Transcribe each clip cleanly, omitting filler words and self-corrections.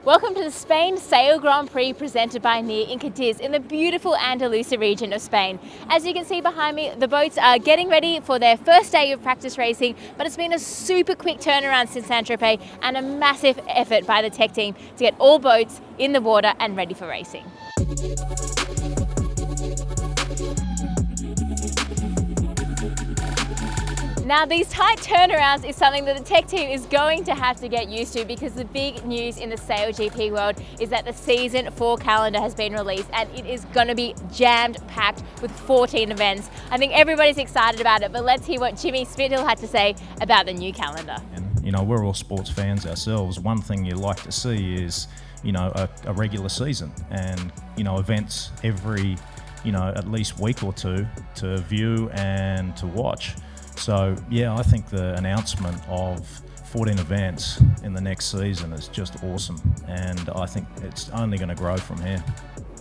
Welcome to the Spain Sail Grand Prix presented by Near in Cádiz in the beautiful Andalusia region of Spain. As you can see behind me, the boats are getting ready for their first day of practice racing, but it's been a super quick turnaround since Saint-Tropez and a massive effort by the tech team to get all boats in the water and ready for racing. Now, these tight turnarounds is something that the tech team is going to have to get used to, because the big news in the SailGP world is that the Season 4 calendar has been released and it is going to be jammed packed with 14 events. I think everybody's excited about it, but let's hear what Jimmy Spithill had to say about the new calendar. And, we're all sports fans ourselves. One thing you like to see is, a regular season and, events every, at least week or two to view and to watch. So, yeah, I think the announcement of 14 events in the next season is just awesome, and I think it's only going to grow from here.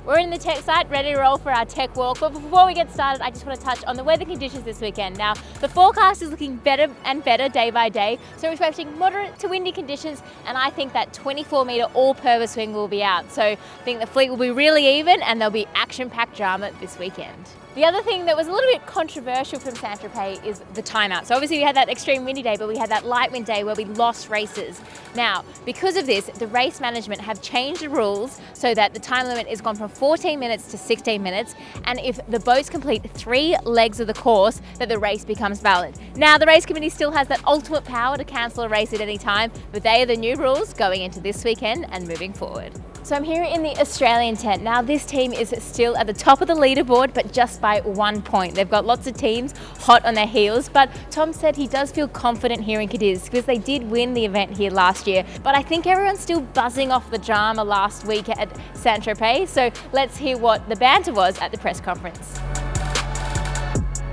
We're in the tech site, ready to roll for our tech walk, but before we get started, I just want to touch on the weather conditions this weekend. Now, the forecast is looking better and better day by day, so we're expecting moderate to windy conditions, and I think that 24-metre all-purpose swing will be out. So I think the fleet will be really even, and there'll be action-packed drama this weekend. The other thing that was a little bit controversial from Saint-Tropez is the timeout. So obviously we had that extreme windy day, but we had that light wind day where we lost races. Now, because of this, the race management have changed the rules so that the time limit is gone from 14 minutes to 16 minutes. And if the boats complete 3 legs of the course, that the race becomes valid. Now, the race committee still has that ultimate power to cancel a race at any time, but they are the new rules going into this weekend and moving forward. So I'm here in the Australian tent. Now, this team is still at the top of the leaderboard, but just by 1 point. They've got lots of teams hot on their heels, but Tom said he does feel confident here in Cádiz because they did win the event here last year. But I think everyone's still buzzing off the drama last week at Saint-Tropez. So let's hear what the banter was at the press conference.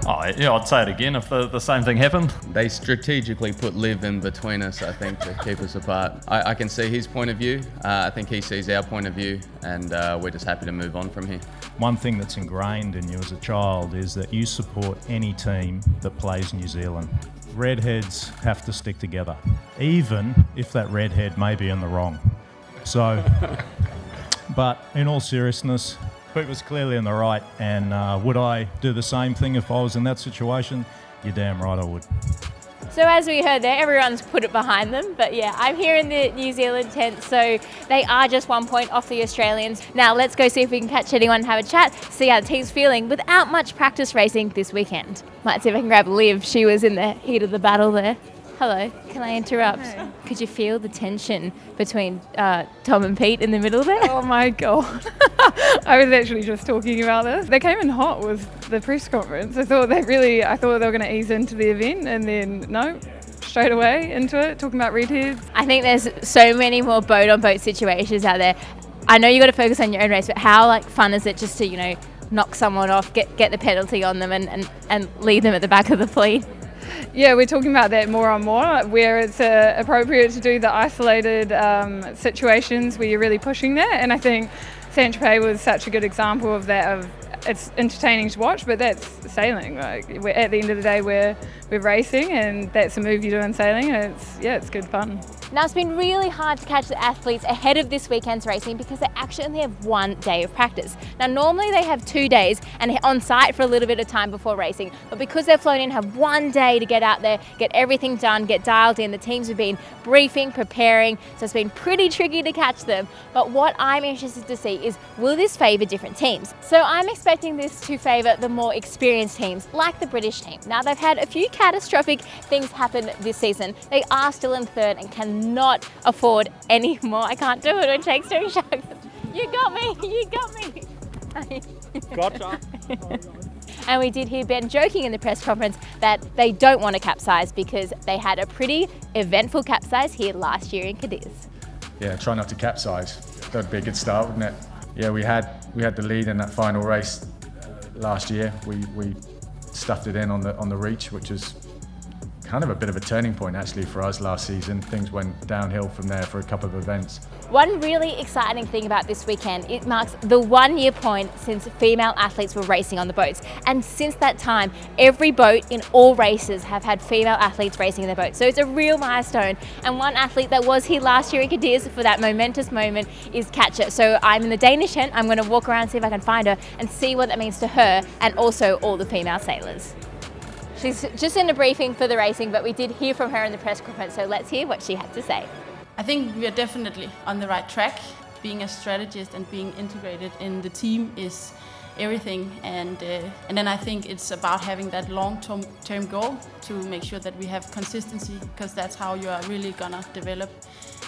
Oh, yeah, I'd say it again if the same thing happened. They strategically put Liv in between us, I think, to keep us apart. I can see his point of view. I think he sees our point of view, and we're just happy to move on from here. One thing that's ingrained in you as a child is that you support any team that plays New Zealand. Redheads have to stick together, even if that redhead may be in the wrong. So, but in all seriousness, Pete was clearly in the right, and would I do the same thing if I was in that situation? You're damn right I would. So as we heard there, everyone's put it behind them, but yeah, I'm here in the New Zealand tent, so they are just 1 point off the Australians. Now let's go see if we can catch anyone and have a chat, see how the team's feeling without much practice racing this weekend. Might see if I can grab Liv, she was in the heat of the battle there. Hello, can I interrupt? Hey. Could you feel the tension between Tom and Pete in the middle there? Oh my God. I was actually just talking about this. They came in hot with the press conference. I thought they were going to ease into the event, and then no, straight away into it, talking about redheads. I think there's so many more boat-on-boat situations out there. I know you got to focus on your own race, but how fun is it just to, knock someone off, get the penalty on them and leave them at the back of the fleet? Yeah, we're talking about that more and more, where it's appropriate to do the isolated situations where you're really pushing that. And I think Saint-Tropez was such a good example of that. It's entertaining to watch, but that's sailing. Like, at the end of the day, we're racing, and that's a move you do in sailing. And it's good fun. Now, it's been really hard to catch the athletes ahead of this weekend's racing because they actually only have 1 day of practice. Now, normally they have 2 days and on site for a little bit of time before racing, but because they've flown in, have 1 day to get out there, get everything done, get dialed in. The teams have been briefing, preparing, so it's been pretty tricky to catch them. But what I'm interested to see is, will this favour different teams? So I'm expecting this to favour the more experienced teams, like the British team. Now, they've had a few catastrophic things happen this season. They are still in third and cannot afford any more. I can't do it when Jake's doing shows. You got me. Gotcha. And we did hear Ben joking in the press conference that they don't want to capsize because they had a pretty eventful capsize here last year in Cádiz. Yeah, try not to capsize. That would be a good start, wouldn't it? Yeah, we had the lead in that final race last year. We stuffed it in on the reach, which is kind of a bit of a turning point actually for us last season. Things went downhill from there for a couple of events. One really exciting thing about this weekend, it marks the 1 year point since female athletes were racing on the boats. And since that time, every boat in all races have had female athletes racing in their boats. So it's a real milestone. And one athlete that was here last year in Cádiz for that momentous moment is Katja. So I'm in the Danish tent. I'm going to walk around, see if I can find her and see what that means to her and also all the female sailors. She's just in a briefing for the racing, but we did hear from her in the press conference. So let's hear what she had to say. I think we are definitely on the right track. Being a strategist and being integrated in the team is everything, and then I think it's about having that long-term goal to make sure that we have consistency, because that's how you are really gonna develop.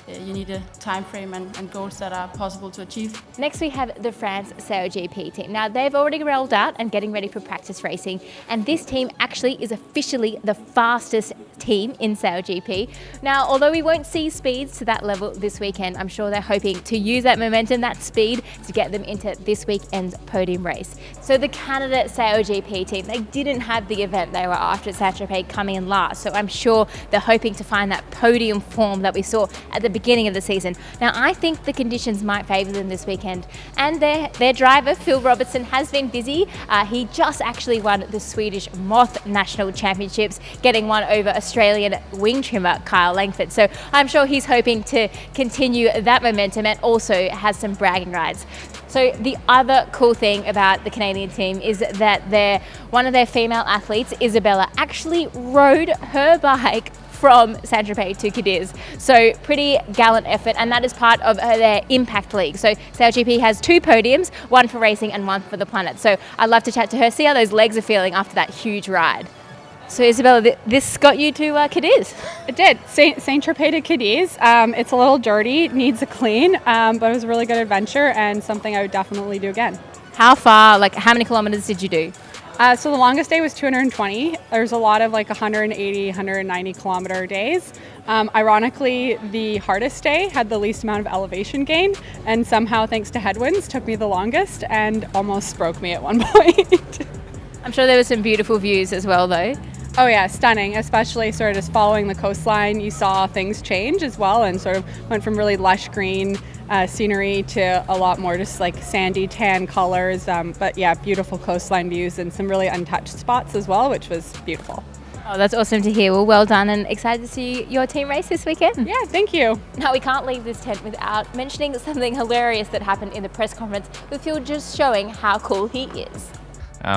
You need a time frame and goals that are possible to achieve. Next we have the France SailGP team. Now they've already rolled out and getting ready for practice racing, and this team actually is officially the fastest team in SailGP. Now although we won't see speeds to that level this weekend, I'm sure they're hoping to use that momentum, that speed, to get them into this weekend's podium race. So the Canada SailGP team, they didn't have the event they were after at Saint-Tropez coming in last, so I'm sure they're hoping to find that podium form that we saw at the beginning of the season. Now I think the conditions might favour them this weekend, and their driver Phil Robertson has been busy. He just actually won the Swedish Moth National Championships, getting one over Australian wing trimmer Kyle Langford. So I'm sure he's hoping to continue that momentum and also has some bragging rights. So the other cool thing about the Canadian team is that one of their female athletes, Isabella, actually rode her bike from Saint-Tropez to Cádiz. So pretty gallant effort, and that is part of their Impact League. So SailGP has 2 podiums, one for racing and one for the planet. So I'd love to chat to her, see how those legs are feeling after that huge ride. So Isabella, this got you to Cádiz? It did. Saint-Tropez to Cádiz. It's a little dirty, needs a clean, but it was a really good adventure and something I would definitely do again. How far, how many kilometers did you do? So the longest day was 220. There's a lot of 180, 190 kilometer days. Ironically, the hardest day had the least amount of elevation gain, and somehow, thanks to headwinds, took me the longest and almost broke me at one point. I'm sure there were some beautiful views as well, though. Oh yeah, stunning, especially sort of just following the coastline. You saw things change as well and sort of went from really lush green scenery to a lot more just sandy tan colors. But yeah, beautiful coastline views and some really untouched spots as well, which was beautiful. Oh, that's awesome to hear. Well done, and excited to see your team race this weekend. Yeah, thank you. Now, we can't leave this tent without mentioning something hilarious that happened in the press conference with Phil just showing how cool he is.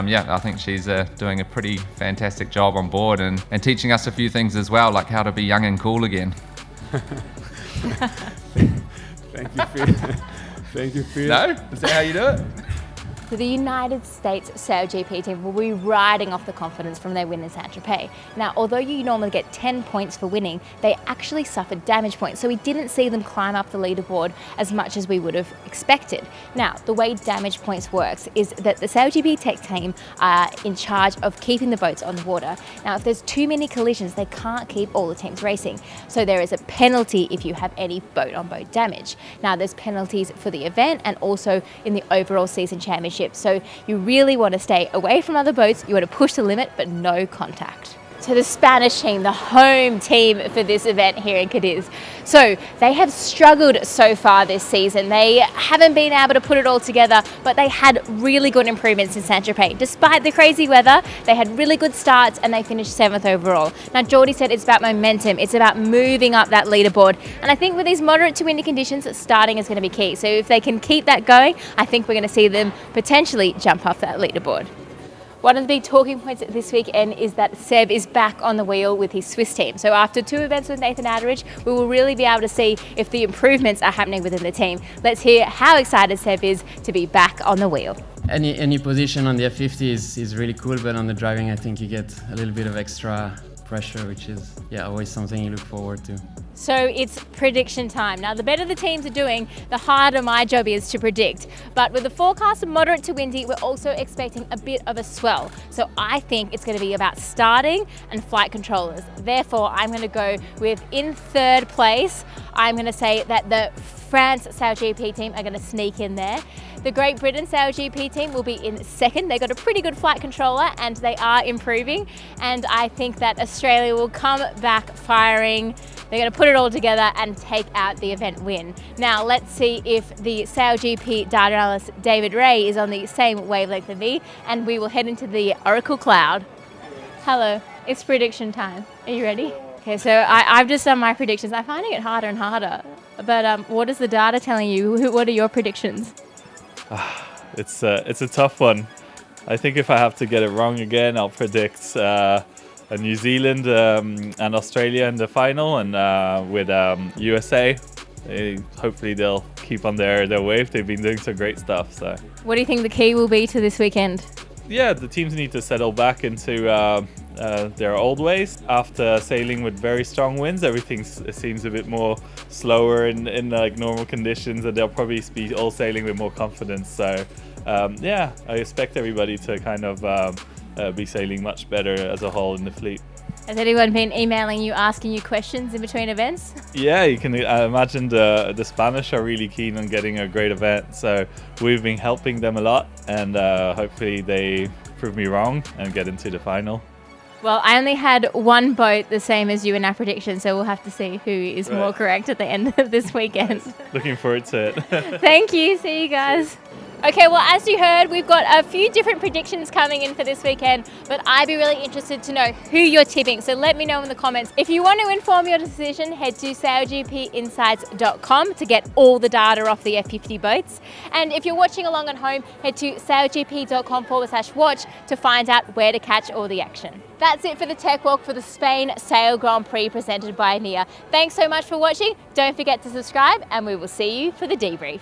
Yeah, I think she's doing a pretty fantastic job on board and teaching us a few things as well, like how to be young and cool again. Thank you, Phil. Thank you, Phil. No? Is that how you do it? So the United States SailGP team will be riding off the confidence from their win in Saint-Tropez. Now, although you normally get 10 points for winning, they actually suffered damage points, so we didn't see them climb up the leaderboard as much as we would have expected. Now, the way damage points works is that the SailGP tech team are in charge of keeping the boats on the water. Now, if there's too many collisions, they can't keep all the teams racing. So there is a penalty if you have any boat-on-boat damage. Now, there's penalties for the event and also in the overall season championship. So you really want to stay away from other boats. You want to push the limit, but no contact. So the Spanish team, the home team for this event here in Cádiz. So they have struggled so far this season. They haven't been able to put it all together, but they had really good improvements in Saint-Tropez. Despite the crazy weather, they had really good starts and they finished 7th overall. Now, Geordie said it's about momentum. It's about moving up that leaderboard. And I think with these moderate to windy conditions, starting is going to be key. So if they can keep that going, I think we're going to see them potentially jump off that leaderboard. One of the big talking points this weekend is that Seb is back on the wheel with his Swiss team. So after 2 events with Nathan Atteridge, we will really be able to see if the improvements are happening within the team. Let's hear how excited Seb is to be back on the wheel. Any position on the F50 is really cool, but on the driving I think you get a little bit of extra pressure, which is always something you look forward to. So it's prediction time. Now, the better the teams are doing, the harder my job is to predict. But with the forecast of moderate to windy, we're also expecting a bit of a swell. So I think it's going to be about starting and flight controllers. Therefore, I'm going to go with in 3rd place. I'm going to say that the France SailGP team are going to sneak in there. The Great Britain SailGP team will be in second. They got a pretty good flight controller and they are improving. And I think that Australia will come back firing. They're going to put it all together and take out the event win. Now, let's see if the SailGP data analyst David Ray is on the same wavelength as me, and we will head into the Oracle Cloud. Hello, it's prediction time. Are you ready? Okay, so I've just done my predictions. I'm finding it harder and harder. But what is the data telling you? What are your predictions? It's a tough one. I think if I have to get it wrong again, I'll predict New Zealand and Australia in the final, and with USA. Hopefully they'll keep on their wave. They've been doing some great stuff. So, what do you think the key will be to this weekend? Yeah, the teams need to settle back into their old ways. After sailing with very strong winds, everything seems a bit more slower in like normal conditions, and they'll probably be all sailing with more confidence. So yeah, I expect everybody to kind of be sailing much better as a whole in the fleet. Has anyone been emailing you, asking you questions in between events? Yeah, you can imagine the Spanish are really keen on getting a great event, so we've been helping them a lot, and hopefully they prove me wrong and get into the final. Well, I only had one boat the same as you in our prediction, so we'll have to see who is more correct at the end of this weekend. Looking forward to it. Thank you. See you guys. Okay, well, as you heard, we've got a few different predictions coming in for this weekend, but I'd be really interested to know who you're tipping, so let me know in the comments. If you want to inform your decision, head to sailgpinsights.com to get all the data off the F50 boats. And if you're watching along at home, head to sailgp.com/watch to find out where to catch all the action. That's it for the Tech Walk for the Spain Sail Grand Prix presented by NIA. Thanks so much for watching. Don't forget to subscribe, and we will see you for the debrief.